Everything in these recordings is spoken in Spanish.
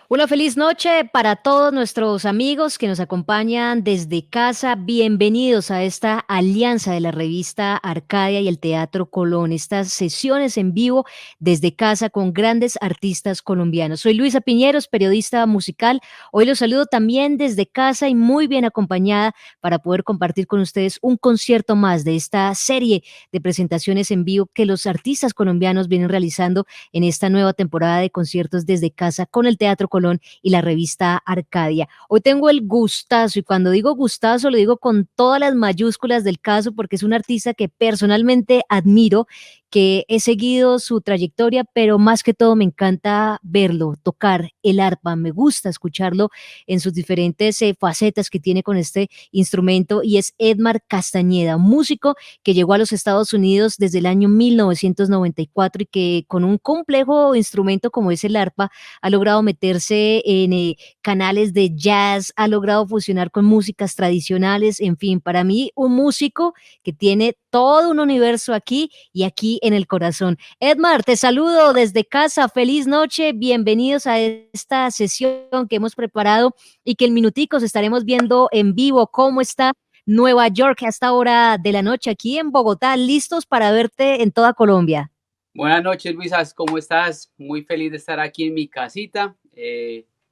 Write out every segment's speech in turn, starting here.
Una feliz noche para todos nuestros amigos que nos acompañan desde casa. Bienvenidos a esta alianza de la revista Arcadia y el Teatro Colón, estas sesiones en vivo desde casa con grandes artistas colombianos. Soy Luisa Piñeros, periodista musical. Hoy los saludo también desde casa y muy bien acompañada para poder compartir con ustedes un concierto más de esta serie de presentaciones en vivo que los artistas colombianos vienen realizando en esta nueva temporada de conciertos desde casa con el Teatro Colón y la revista Arcadia. Hoy tengo el gustazo, y cuando digo gustazo lo digo con todas las mayúsculas del caso, porque es un artista que personalmente admiro, que he seguido su trayectoria, pero más que todo me encanta verlo, tocar el arpa, me gusta escucharlo en sus diferentes facetas que tiene con este instrumento, y es Edmar Castañeda, músico que llegó a los Estados Unidos desde el año 1994 y que con un complejo instrumento como es el arpa ha logrado meterse en canales de jazz, ha logrado fusionar con músicas tradicionales, en fin, para mí un músico que tiene todo un universo aquí y aquí en el corazón. Edmar, te saludo desde casa, feliz noche, bienvenidos a esta sesión que hemos preparado y que en minuticos estaremos viendo en vivo cómo está Nueva York a esta hora de la noche aquí en Bogotá, listos para verte en toda Colombia. Buenas noches, Luisas, ¿cómo estás? Muy feliz de estar aquí en mi casita,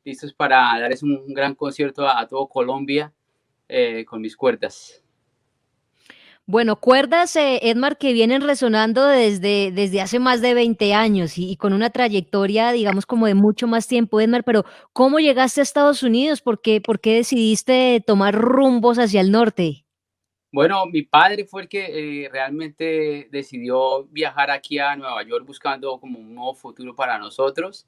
listos para darles un gran concierto a todo Colombia con mis cuerdas. Bueno, cuerdas, Edmar, que vienen resonando desde hace más de 20 años y con una trayectoria, digamos, como de mucho más tiempo, Edmar, pero ¿cómo llegaste a Estados Unidos? ¿Por qué decidiste tomar rumbos hacia el norte? Bueno, mi padre fue el que realmente decidió viajar aquí a Nueva York buscando como un nuevo futuro para nosotros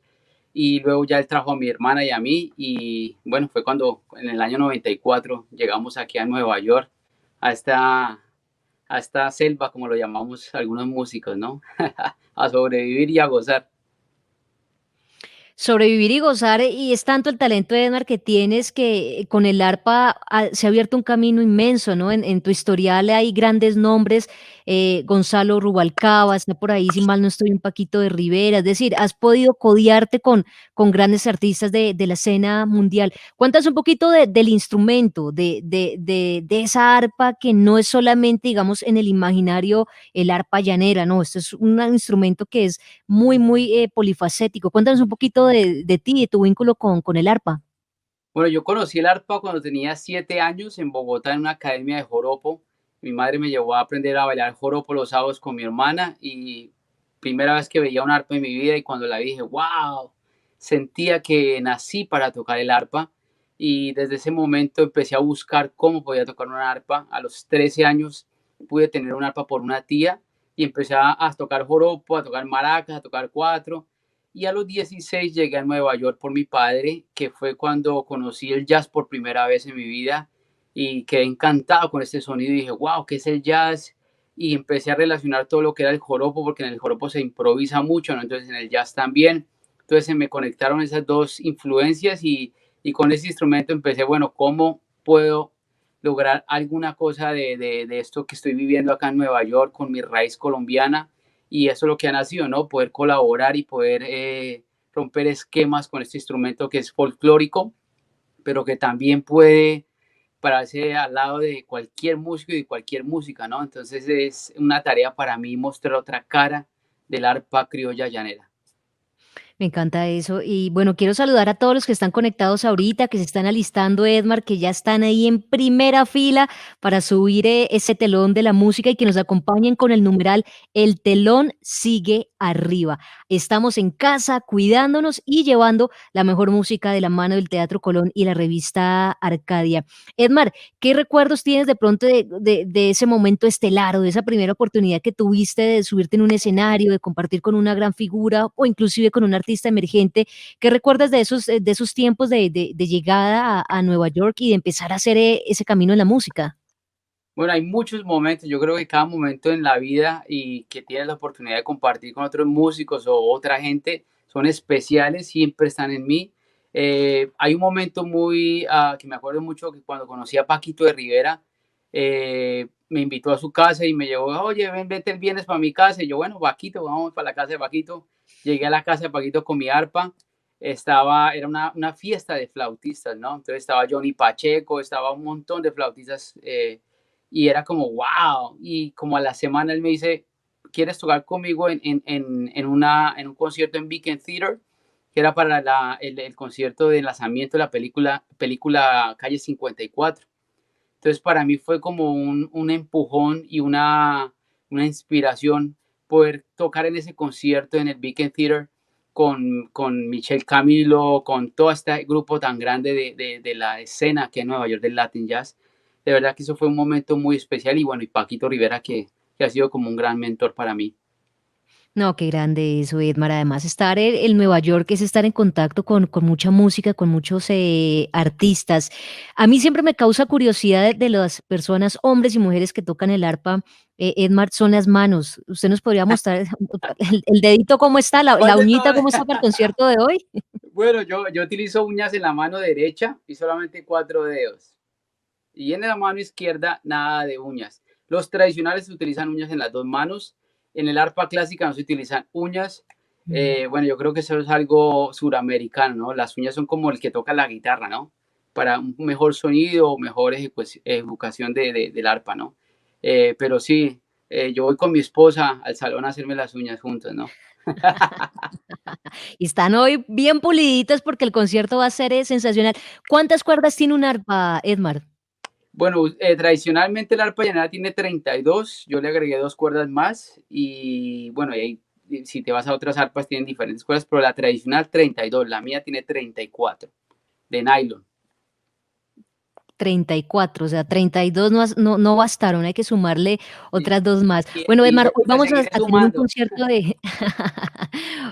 y luego ya él trajo a mi hermana y a mí y bueno, fue cuando en el año 94 llegamos aquí a Nueva York, a esta selva, como lo llamamos algunos músicos, ¿no? A sobrevivir y a gozar. Sobrevivir y gozar, y es tanto el talento de Edmar que tienes que con el arpa se ha abierto un camino inmenso, ¿no? En tu historial hay grandes nombres, Gonzalo Rubalcaba, está por ahí, si mal no estoy, un Paquito de Rivera, es decir, has podido codiarte con grandes artistas de la escena mundial. Cuéntanos un poquito del instrumento, de esa arpa que no es solamente, digamos, en el imaginario el arpa llanera, no, esto es un instrumento que es muy polifacético. Cuéntanos un poquito de ti, de tu vínculo con el arpa. Bueno, yo conocí el arpa cuando tenía 7 años en Bogotá en una academia de joropo. Mi madre me llevó a aprender a bailar joropo los sábados con mi hermana y primera vez que veía un arpa en mi vida y cuando la vi dije, wow, sentía que nací para tocar el arpa y desde ese momento empecé a buscar cómo podía tocar una arpa. A los 13 años pude tener un arpa por una tía y empecé a tocar joropo, a tocar maracas, a tocar cuatro y a los 16 llegué a Nueva York por mi padre, que fue cuando conocí el jazz por primera vez en mi vida y quedé encantado con este sonido y dije, wow, ¿qué es el jazz? Y empecé a relacionar todo lo que era el joropo, porque en el joropo se improvisa mucho, ¿no? Entonces en el jazz también. Entonces se me conectaron esas dos influencias y con ese instrumento empecé, bueno, ¿cómo puedo lograr alguna cosa de esto que estoy viviendo acá en Nueva York con mi raíz colombiana? Y eso es lo que ha nacido, ¿no? Poder colaborar y poder romper esquemas con este instrumento que es folclórico, pero que también puede pararse al lado de cualquier músico y de cualquier música, ¿no? Entonces es una tarea para mí mostrar otra cara del arpa criolla llanera. Me encanta eso. Y bueno, quiero saludar a todos los que están conectados ahorita, que se están alistando, Edmar, que ya están ahí en primera fila para subir ese telón de la música y que nos acompañen con el numeral El telón sigue arriba. Estamos en casa cuidándonos y llevando la mejor música de la mano del Teatro Colón y la revista Arcadia. Edmar, ¿qué recuerdos tienes de pronto de ese momento estelar o de esa primera oportunidad que tuviste de subirte en un escenario, de compartir con una gran figura o inclusive con un artista emergente? ¿Qué recuerdas de esos tiempos de llegada a Nueva York y de empezar a hacer ese camino en la música? Bueno, hay muchos momentos, yo creo que cada momento en la vida y que tienes la oportunidad de compartir con otros músicos o otra gente son especiales, siempre están en mí. Hay un momento muy que me acuerdo mucho que cuando conocí a Paquito de Rivera, me invitó a su casa y me llevó, oye, ven, vete el viernes para mi casa. Y yo, bueno, Paquito, vamos para la casa de Paquito. Llegué a la casa de Paquito con mi arpa. era una fiesta de flautistas, ¿no? Entonces estaba Johnny Pacheco, estaba un montón de flautistas y era como, wow. Y como a la semana él me dice, ¿quieres tocar conmigo en un concierto en Beacon Theater? Que era para el concierto de lanzamiento de la película Calle 54. Entonces para mí fue como un empujón y una inspiración poder tocar en ese concierto en el Beacon Theater con Michelle Camilo, con todo este grupo tan grande de la escena que en Nueva York del Latin Jazz. De verdad que eso fue un momento muy especial y bueno, y Paquito Rivera que ha sido como un gran mentor para mí. No, qué grande eso, Edmar. Además, estar en Nueva York es estar en contacto con mucha música, con muchos artistas. A mí siempre me causa curiosidad de las personas, hombres y mujeres que tocan el arpa, Edmar, son las manos. ¿Usted nos podría mostrar el dedito cómo está, ¿Cuál la de uñita todas? cómo está para el concierto de hoy? Bueno, yo utilizo uñas en la mano derecha y solamente 4 dedos. Y en la mano izquierda, nada de uñas. Los tradicionales utilizan uñas en las dos manos. En el arpa clásica no se utilizan uñas. Mm. Bueno, yo creo que eso es algo suramericano, ¿no? Las uñas son como el que toca la guitarra, ¿no? Para un mejor sonido o mejor ejecución del arpa, ¿no? Pero sí, yo voy con mi esposa al salón a hacerme las uñas juntos, ¿no? Y están hoy bien puliditas porque el concierto va a ser sensacional. ¿Cuántas cuerdas tiene un arpa, Edmar? Bueno, tradicionalmente el arpa llanera tiene 32, yo le agregué 2 cuerdas más y bueno, si te vas a otras arpas tienen diferentes cuerdas, pero la tradicional 32, la mía tiene 34 de nylon. 34, o sea, 32 no bastaron, hay que sumarle Y, otras 2 más. y, Bueno, y Edmar, le, hoy le vamos a seguiré tener un sumando. concierto de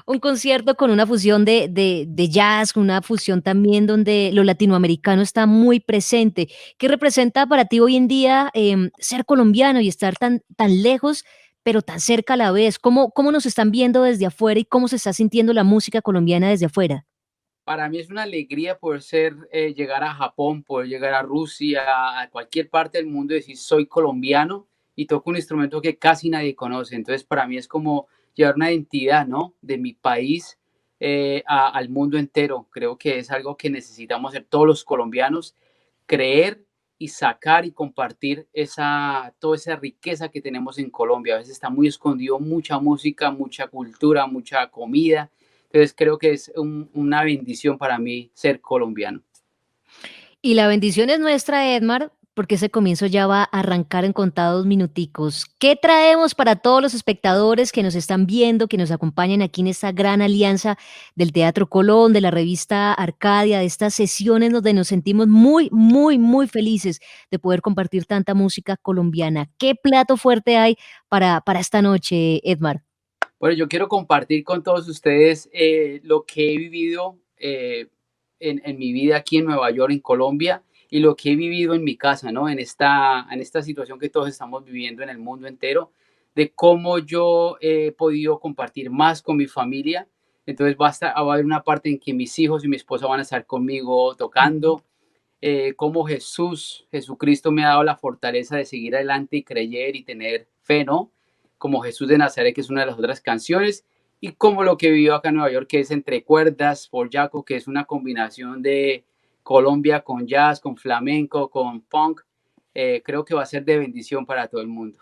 un concierto con una fusión de jazz, una fusión también donde lo latinoamericano está muy presente. ¿Qué representa para ti hoy en día, ser colombiano y estar tan lejos, pero tan cerca a la vez? ¿Cómo nos están viendo desde afuera y cómo se está sintiendo la música colombiana desde afuera? Para mí es una alegría poder llegar a Japón, poder llegar a Rusia, a cualquier parte del mundo y decir soy colombiano y toco un instrumento que casi nadie conoce. Entonces para mí es como llevar una identidad, ¿no? De mi país al mundo entero. Creo que es algo que necesitamos hacer todos los colombianos, creer y sacar y compartir toda esa riqueza que tenemos en Colombia. A veces está muy escondido mucha música, mucha cultura, mucha comida. Entonces creo que es una bendición para mí ser colombiano. Y la bendición es nuestra, Edmar, porque ese comienzo ya va a arrancar en contados minuticos. ¿Qué traemos para todos los espectadores que nos están viendo, que nos acompañan aquí en esta gran alianza del Teatro Colón, de la revista Arcadia, de estas sesiones donde nos sentimos muy, muy, muy felices de poder compartir tanta música colombiana? ¿Qué plato fuerte hay para esta noche, Edmar? Bueno, yo quiero compartir con todos ustedes lo que he vivido en mi vida aquí en Nueva York, en Colombia, y lo que he vivido en mi casa, ¿no? En esta situación que todos estamos viviendo en el mundo entero, de cómo yo he podido compartir más con mi familia. Entonces va a haber una parte en que mis hijos y mi esposa van a estar conmigo Ujú. tocando, cómo Jesucristo me ha dado la fortaleza de seguir adelante y creer y tener fe, ¿no? Como Jesús de Nazaret, que es una de las otras canciones, y como lo que vivió acá en Nueva York, que es Entre Cuerdas por Jaco, que es una combinación de Colombia con jazz, con flamenco, con funk. Creo que va a ser de bendición para todo el mundo.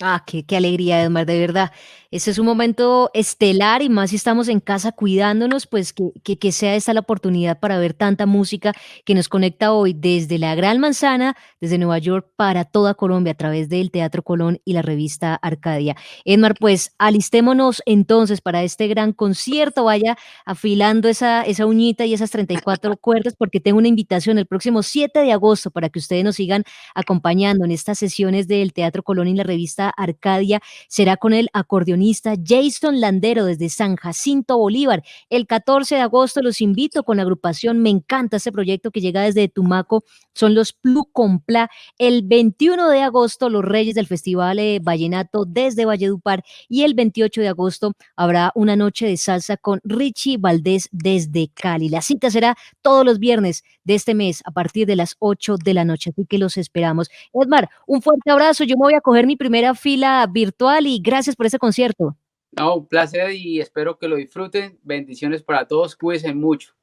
Ah, qué alegría, Edmar, de verdad. Ese es un momento estelar y más si estamos en casa cuidándonos, pues que sea esta la oportunidad para ver tanta música que nos conecta hoy desde la Gran Manzana, desde Nueva York para toda Colombia a través del Teatro Colón y la revista Arcadia. Edmar, pues alistémonos entonces para este gran concierto. Vaya afilando esa uñita y esas 34 cuerdas porque tengo una invitación el próximo 7 de agosto para que ustedes nos sigan acompañando en estas sesiones del Teatro Colón y la revista Arcadia. Será con el acordeonista Jason Landero desde San Jacinto, Bolívar. El 14 de agosto los invito con la agrupación Me Encanta este proyecto que llega desde Tumaco, son los Plucompla. El 21 de agosto los Reyes del Festival Vallenato desde Valledupar y el 28 de agosto habrá una noche de salsa con Richie Valdés desde Cali. La cita será todos los viernes de este mes a partir de las 8 de la noche, así que los esperamos. Edmar, un fuerte abrazo, yo me voy a coger mi primera fila virtual y gracias por este concierto. No, un placer y espero que lo disfruten. Bendiciones para todos. Cuídense mucho.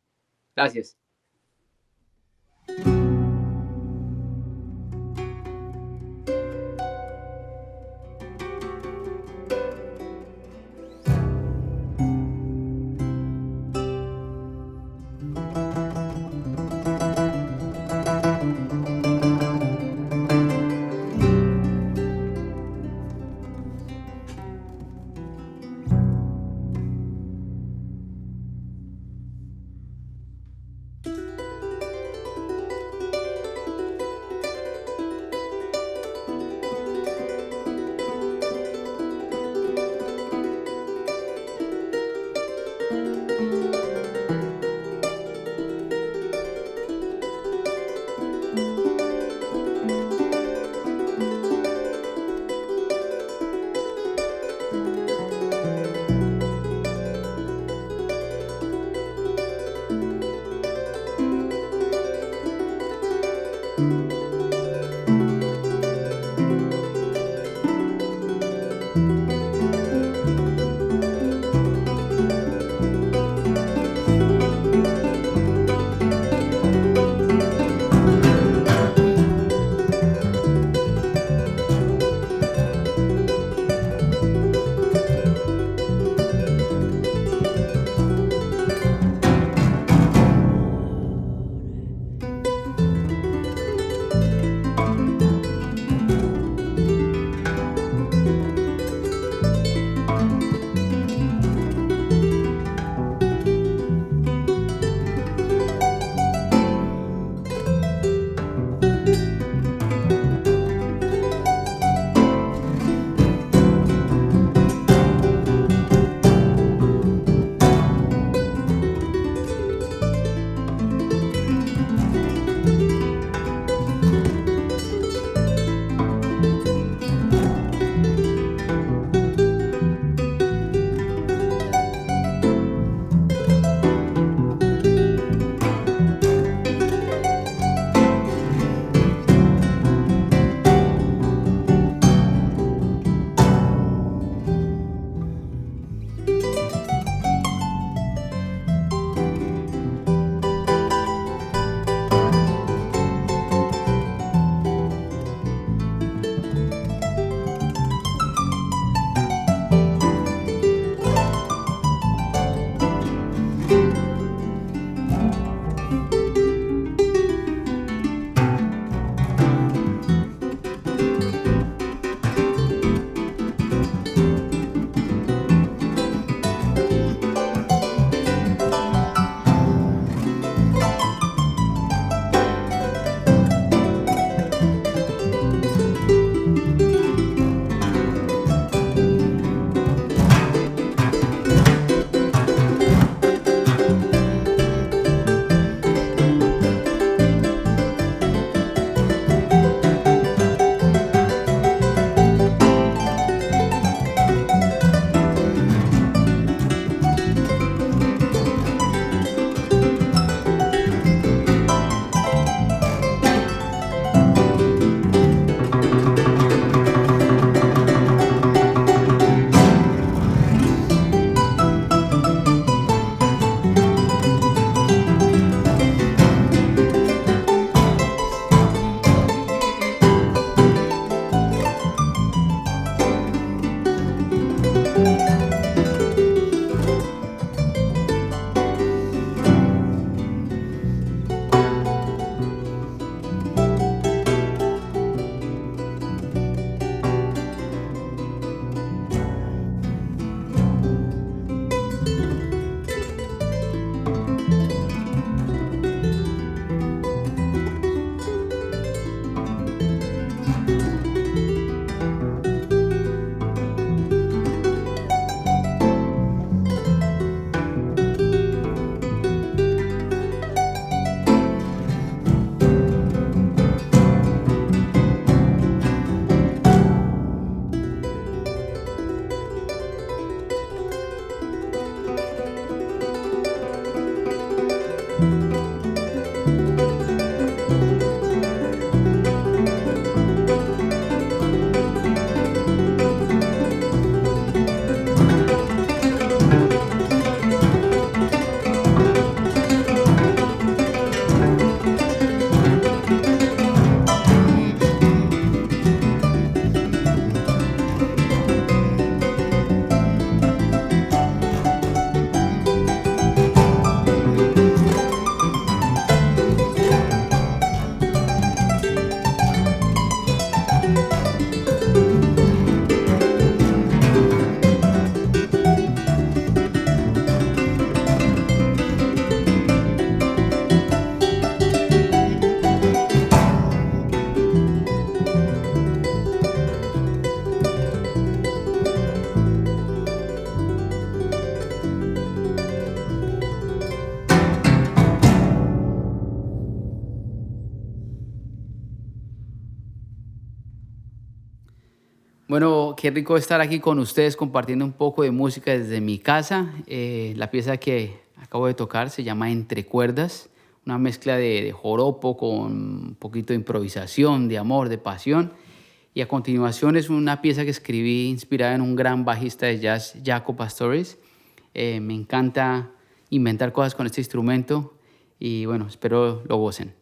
Gracias. Bueno, qué rico estar aquí con ustedes compartiendo un poco de música desde mi casa. La pieza que acabo de tocar se llama Entre Cuerdas, una mezcla de joropo con un poquito de improvisación, de amor, de pasión. Y a continuación es una pieza que escribí inspirada en un gran bajista de jazz, Jaco Pastorius. Me encanta inventar cosas con este instrumento y bueno, espero lo gocen.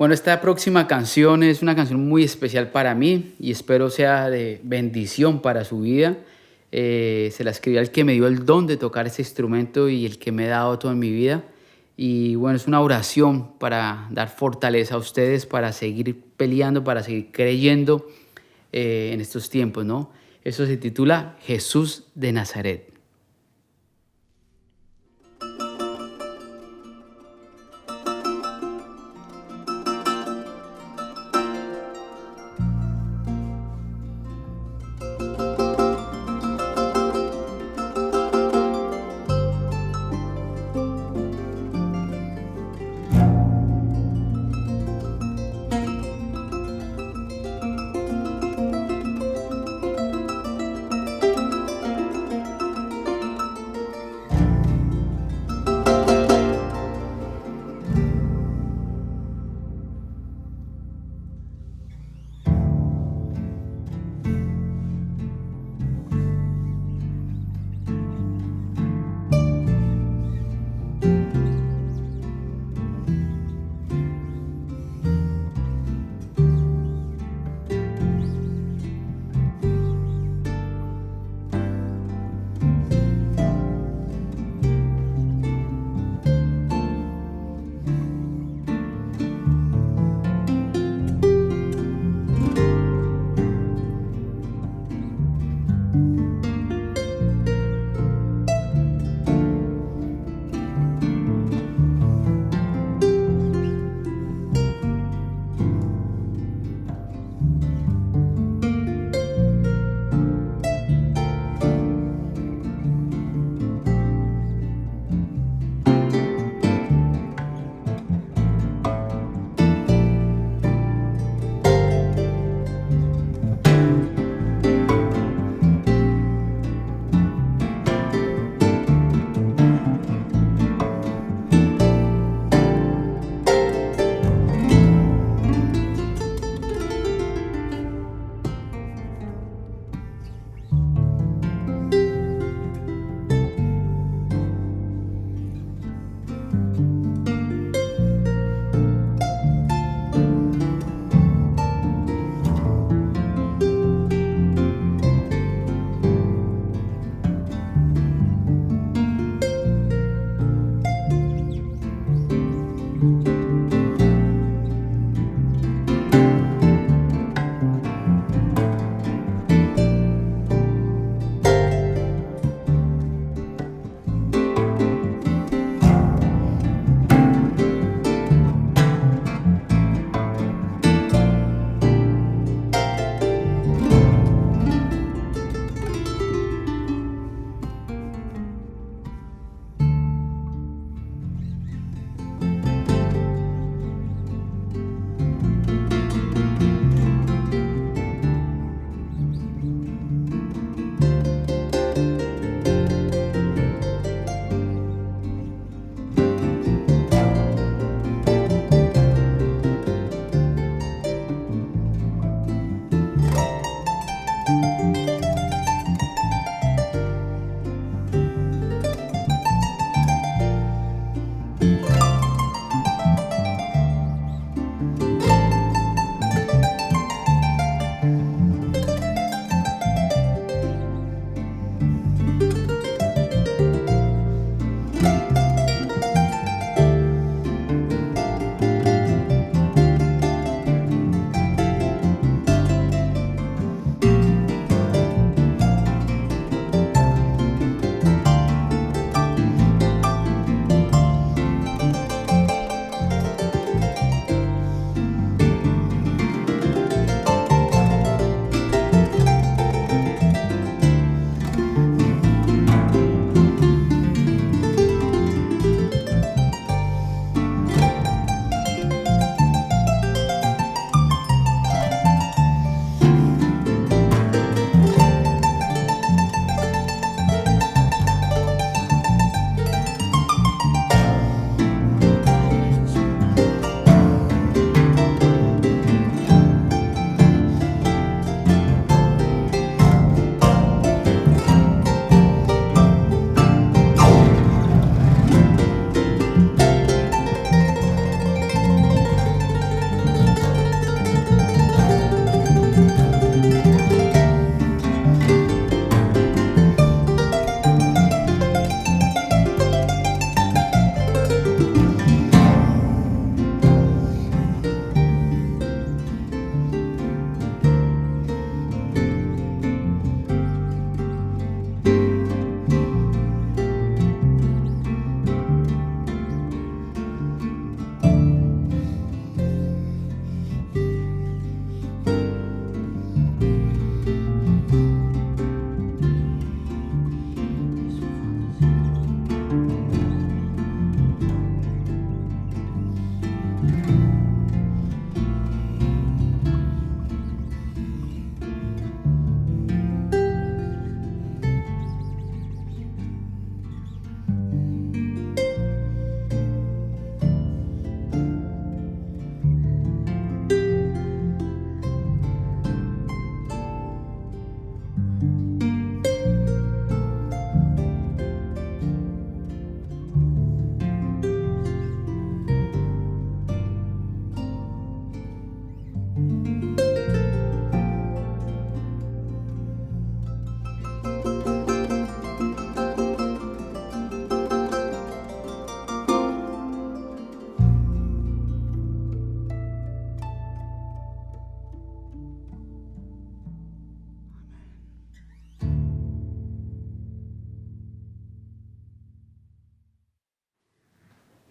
Bueno, esta próxima canción es una canción muy especial para mí y espero sea de bendición para su vida. Se la escribí al que me dio el don de tocar ese instrumento y el que me ha dado todo en mi vida. Y bueno, es una oración para dar fortaleza a ustedes, para seguir peleando, para seguir creyendo en estos tiempos, ¿no? Eso se titula Jesús de Nazaret.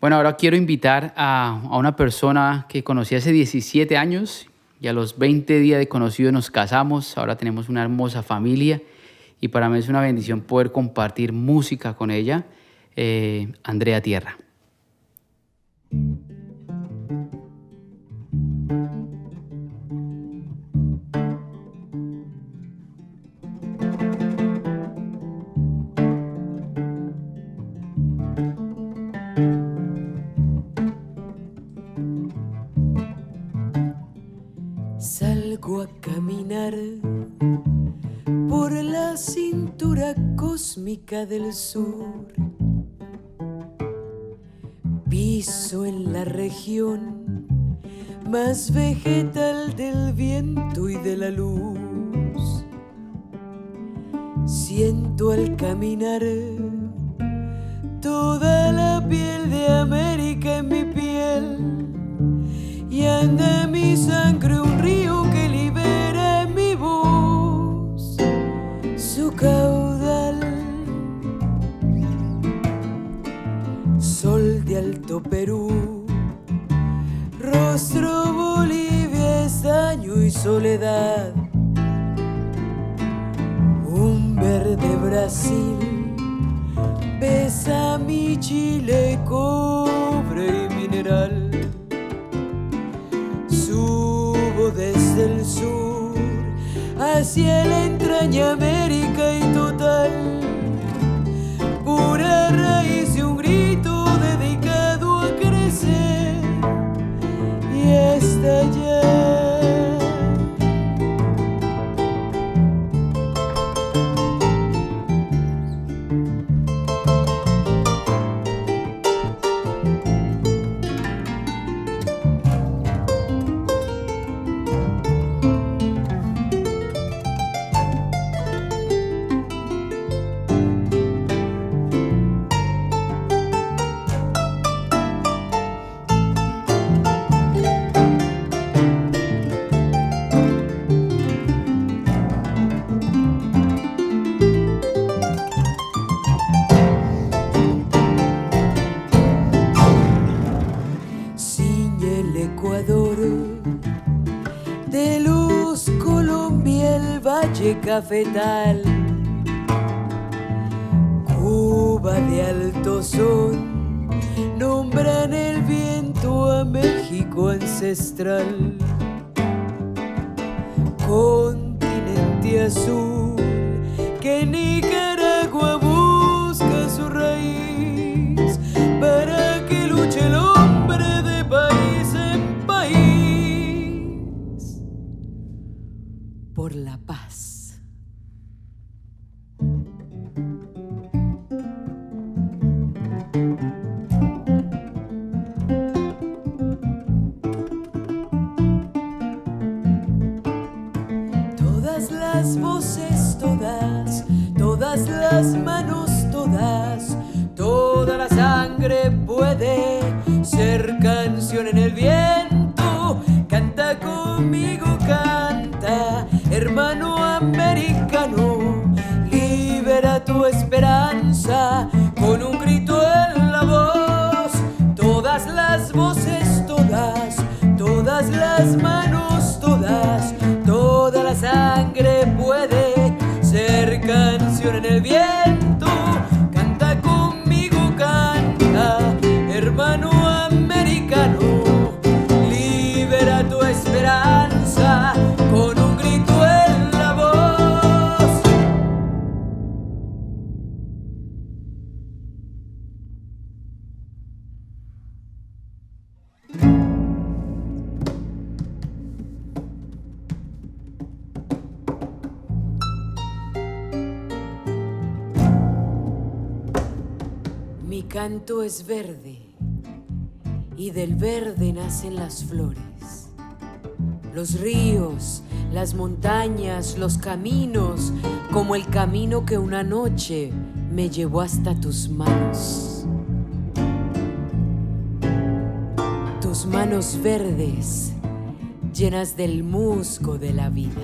Bueno, ahora quiero invitar a una persona que conocí hace 17 años y a los 20 días de conocido nos casamos. Ahora tenemos una hermosa familia y para mí es una bendición poder compartir música con ella, Andrea Tierra. Salgo a caminar por la cintura cósmica del sur. Piso en la región más vegetal del viento y de la luz. Siento al caminar toda la piel de América en mi piel. Y anda en mi sangre un río que libera en mi voz su caudal. Sol de Alto Perú, rostro Bolivia, estaño y soledad. Un verde Brasil besa mi Chile, cobre y mineral. Subo desde el sur hacia la entraña América y total, pura raíz de un grito dedicado a crecer y a estallar. De luz Colombia, el valle cafetal, Cuba de alto sol, nombran el viento a México ancestral. Continente azul que en Nicaragua busca su raíz para que luche el hombre de país en país por la paz. Todas las voces, todas las manos, toda la sangre puede ser canción en el viento. Canta conmigo, canta, hermano americano, libera tu esperanza con un grito en la voz. Todas las voces, todas las manos, toda la sangre puede ser canción en el viento. Canta conmigo, canta, hermano americano, libera tu esperanza con un grito en la voz. Mi canto es verde y del verde nacen las flores, los ríos, las montañas, los caminos, como el camino que una noche me llevó hasta tus manos. Tus manos verdes, llenas del musgo de la vida.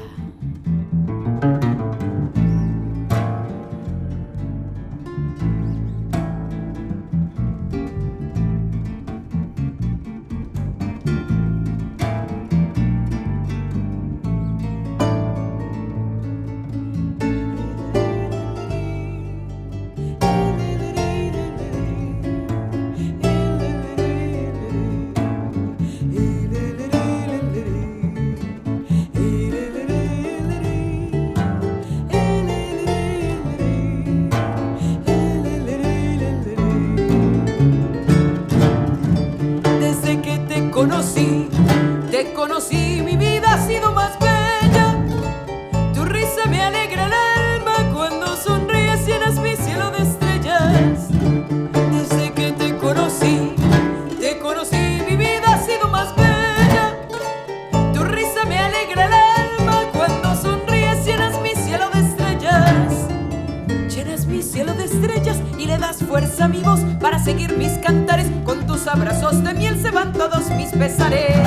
fuerza mi voz para seguir mis cantares. Con tus abrazos de miel se van todos mis pesares.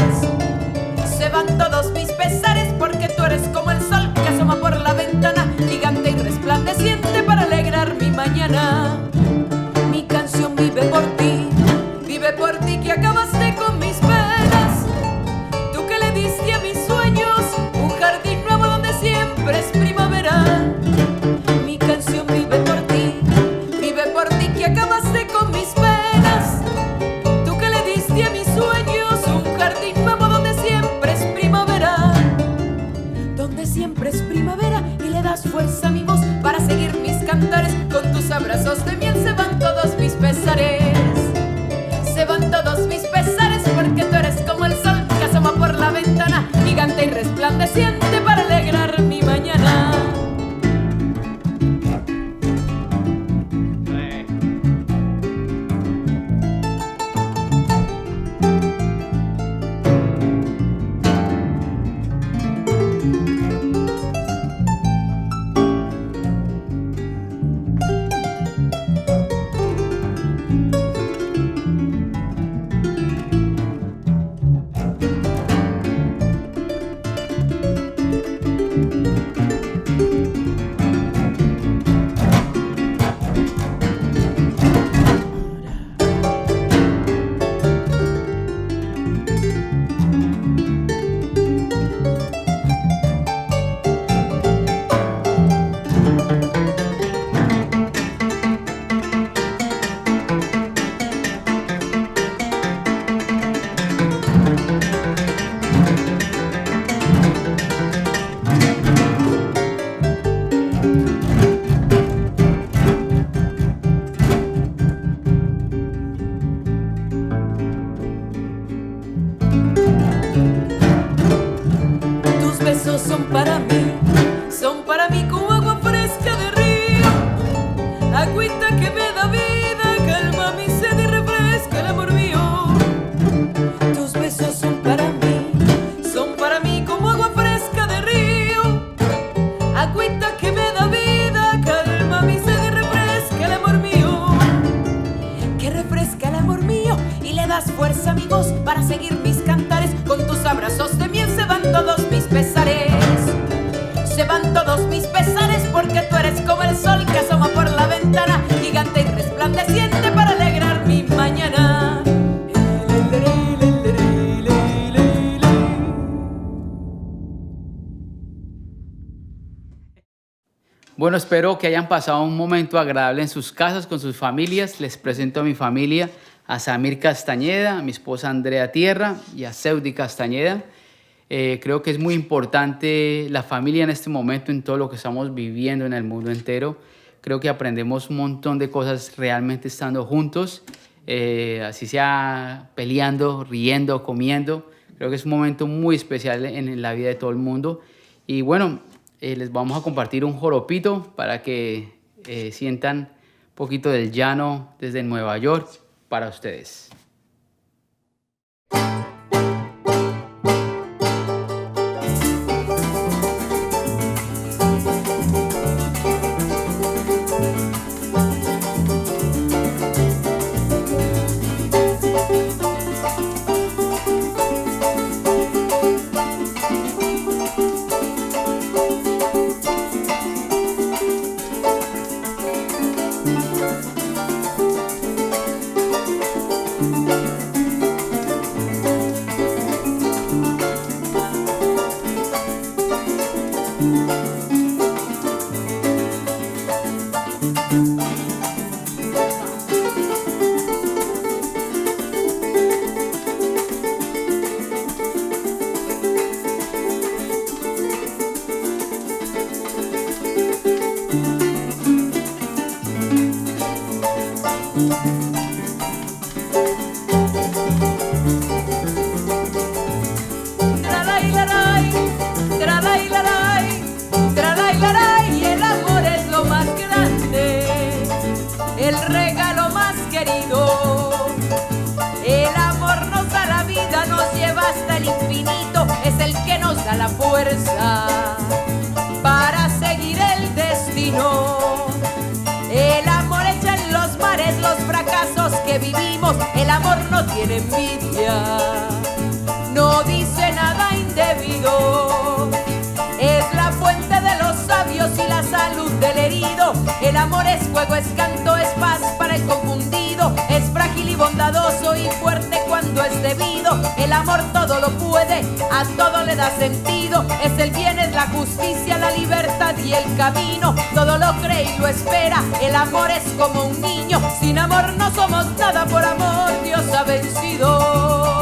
Se van todos mis pesares porque tú eres como el sol que asoma por la ventana, gigante y resplandeciente para alegrar mi mañana. Mi canción vive por ti que acabaste con mis penas. Tú que le diste a mis sueños un jardín nuevo donde siempre es primavera. Mi canción vive por ti que acabaste con mis penas. Tú que le diste a mis sueños un jardín nuevo donde siempre es primavera. Donde siempre es primavera y le das fuerza a mi voz para seguir mis cantares. Con tus abrazos de miel se van todos mis pesares. Se van todos mis pesares porque tú eres como el sol que asoma por la ventana, gigante y resplandeciente para alegrar mi mañana. Son para mí como agua fresca de río, agüita que me da vida, calma mi sed y refresca el amor mío. Tus besos son para mí como agua fresca de río, agüita que me da vida, calma mi sed y refresca el amor mío. Que refresca el amor mío y le das fuerza a mi voz para seguir mis cantares. Con tus abrazos de miel se van todos mis pesares. Se van todos mis pesares porque tú eres como el sol que asoma por la ventana, gigante y resplandeciente para alegrar mi mañana. Bueno, espero que hayan pasado un momento agradable en sus casas, con sus familias. Les presento a mi familia, a Samir Castañeda, a mi esposa Andrea Tierra y a Seudi Castañeda. Creo que es muy importante la familia en este momento, en todo lo que estamos viviendo en el mundo entero. Creo que aprendemos un montón de cosas realmente estando juntos, así sea peleando, riendo, comiendo. Creo que es un momento muy especial en la vida de todo el mundo. Y bueno, les vamos a compartir un joropito para que sientan un poquito del llano desde Nueva York para ustedes. El regalo más querido, el amor nos da la vida, nos lleva hasta el infinito, es el que nos da la fuerza para seguir el destino. El amor echa en los mares somos. El amor no tiene envidia, no dice nada indebido. Es la fuente de los sabios y la salud del herido. El amor es fuego, es canto, es paz para el confundido. Es frágil y bondadoso y fuerte cuando es debido. El amor todo lo puede, a todo le da sentido. Es el bien, es la justicia, la libertad y el camino. Todo lo cree y lo espera. El amor es como un niño. Sin amor no somos nada, por amor Dios ha vencido.